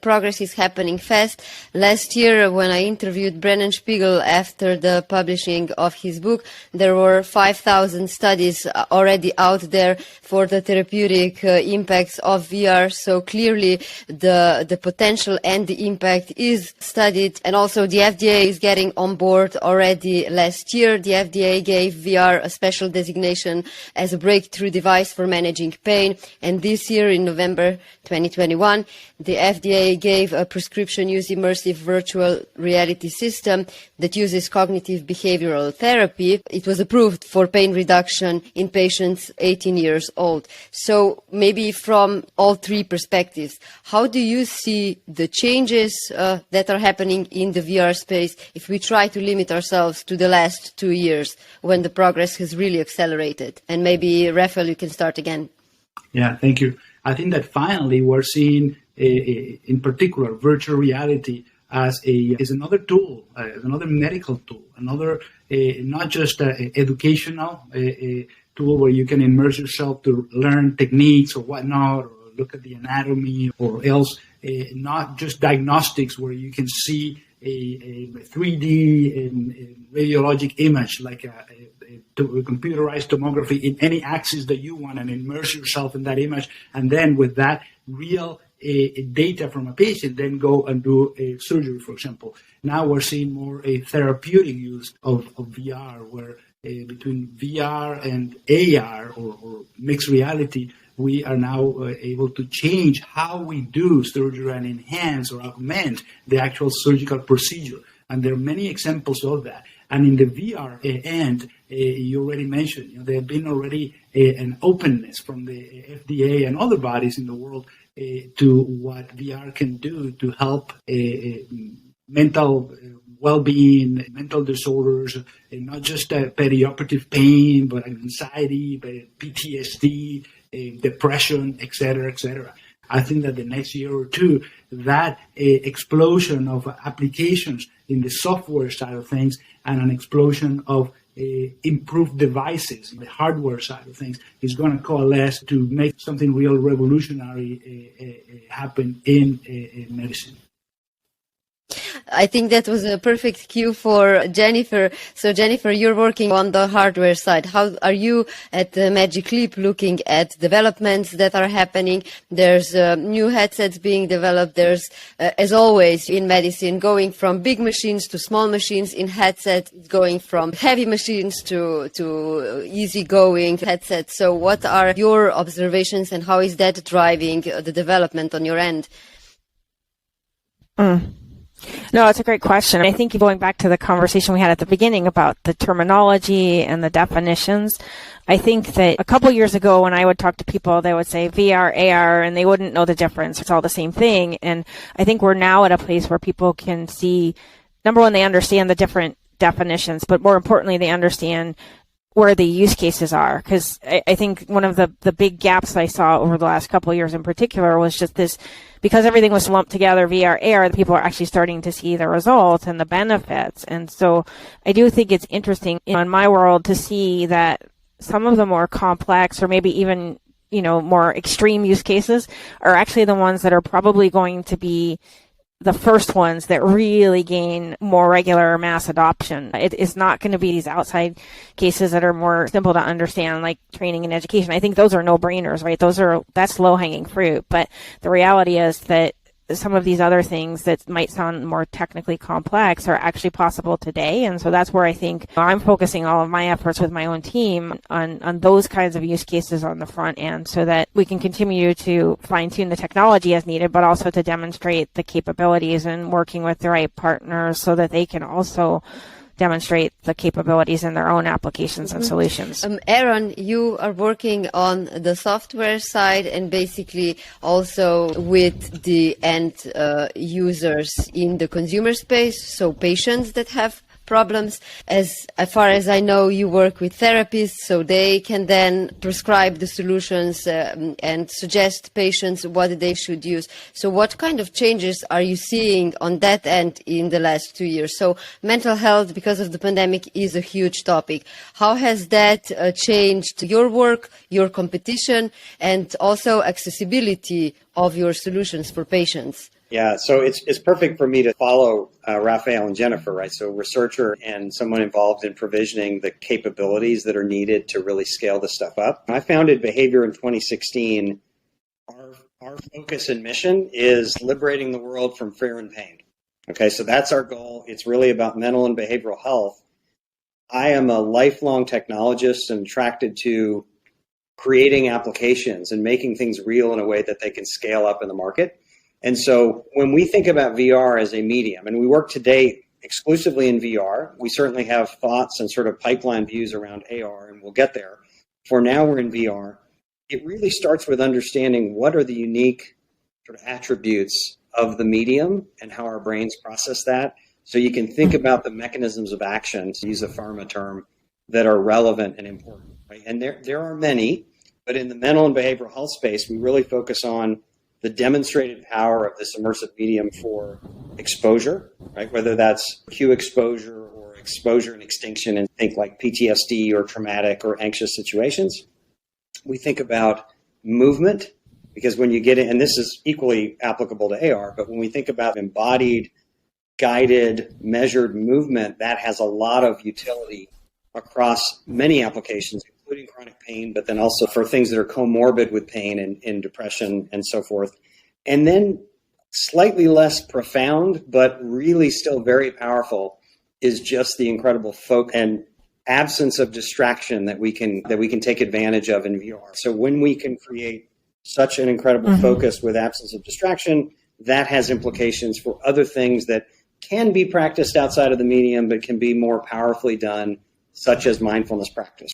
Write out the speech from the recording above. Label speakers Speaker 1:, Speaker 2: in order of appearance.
Speaker 1: progress is happening fast. Last year, when I interviewed Brennan Spiegel after the publishing of his book, there were 5,000 studies already out there for the therapeutic impacts of VR. So clearly the potential and the impact is studied. And also the FDA is getting on board already. Last year, the FDA gave VR a special designation as a breakthrough device for managing pain. And this year, in November 2021, the FDA gave a prescription use immersive virtual reality system that uses cognitive behavioral therapy. It was approved for pain reduction in patients 18 years old. So maybe from all three perspectives, how do you see the changes that are happening in the VR space if we try to limit ourselves to the last 2 years when the progress has really accelerated? And maybe, Rafael, you can start again.
Speaker 2: Yeah, thank you. I think that finally we're seeing, in particular, virtual reality as another tool, another medical tool, another not just educational tool where you can immerse yourself to learn techniques or whatnot, or look at the anatomy, or else not just diagnostics where you can see a 3D radiologic image like a computerized tomography in any axis that you want, and immerse yourself in that image, and then with that real data from a patient, then go and do a surgery, for example. Now we're seeing more a therapeutic use of VR, where between VR and AR or mixed reality, we are now able to change how we do surgery and enhance or augment the actual surgical procedure. And there are many examples of that. And in the VR end, you already mentioned, there have been already an openness from the FDA and other bodies in the world to what VR can do to help mental well-being, mental disorders, not just perioperative pain, but anxiety, but PTSD, depression, etc., etc. I think that the next year or two, that explosion of applications in the software side of things and an explosion of improved devices, the hardware side of things, is going to coalesce to make something real revolutionary happen in medicine.
Speaker 1: I think that was a perfect cue for Jennifer. So Jennifer, you're working on the hardware side. How are you at the Magic Leap looking at developments that are happening? There's new headsets being developed. There's, as always in medicine, going from big machines to small machines in headsets, going from heavy machines to easygoing headsets. So what are your observations and how is that driving the development on your end?
Speaker 3: No, it's a great question. I think going back to the conversation we had at the beginning about the terminology and the definitions, I think that a couple years ago when I would talk to people, they would say VR, AR, and they wouldn't know the difference. It's all the same thing. And I think we're now at a place where people can see, number one, they understand the different definitions, but more importantly, they understand where the use cases are. Because I think one of the big gaps I saw over the last couple of years in particular was just this, because everything was lumped together, VR, AR, people are actually starting to see the results and the benefits. And so I do think it's interesting in my world to see that some of the more complex or maybe even, more extreme use cases are actually the ones that are probably going to be the first ones that really gain more regular mass adoption. It is not going to be these outside cases that are more simple to understand, like training and education. I think those are no-brainers, right? That's low-hanging fruit. But the reality is that some of these other things that might sound more technically complex are actually possible today. And so that's where I think I'm focusing all of my efforts with my own team on those kinds of use cases on the front end so that we can continue to fine-tune the technology as needed, but also to demonstrate the capabilities and working with the right partners so that they can also demonstrate the capabilities in their own applications and solutions.
Speaker 1: Aaron, you are working on the software side and basically also with the end users in the consumer space, so patients that have problems. As far as I know, you work with therapists, so they can then prescribe the solutions and suggest patients what they should use. So what kind of changes are you seeing on that end in the last 2 years? So mental health, because of the pandemic, is a huge topic. How has that changed your work, your competition, and also accessibility of your solutions for patients?
Speaker 4: Yeah, so it's perfect for me to follow Rafael and Jennifer, right? So researcher and someone involved in provisioning the capabilities that are needed to really scale this stuff up. I founded Behavior in 2016. Our focus and mission is liberating the world from fear and pain. Okay, so that's our goal. It's really about mental and behavioral health. I am a lifelong technologist and attracted to creating applications and making things real in a way that they can scale up in the market. And so when we think about VR as a medium, and we work today exclusively in VR, we certainly have thoughts and sort of pipeline views around AR, and we'll get there. For now, we're in VR. It really starts with understanding what are the unique sort of attributes of the medium and how our brains process that. So you can think about the mechanisms of action, to use a pharma term, that are relevant and important. Right? And there are many, but in the mental and behavioral health space, we really focus on the demonstrated power of this immersive medium for exposure, right? Whether that's cue exposure or exposure and extinction, and think like PTSD or traumatic or anxious situations. We think about movement, because when you get in, and this is equally applicable to AR, but when we think about embodied, guided, measured movement, that has a lot of utility across many applications, including chronic pain, but then also for things that are comorbid with pain and depression and so forth. And then slightly less profound, but really still very powerful, is just the incredible focus and absence of distraction that we can take advantage of in VR. So when we can create such an incredible focus with absence of distraction, that has implications for other things that can be practiced outside of the medium, but can be more powerfully done, such as mindfulness practice.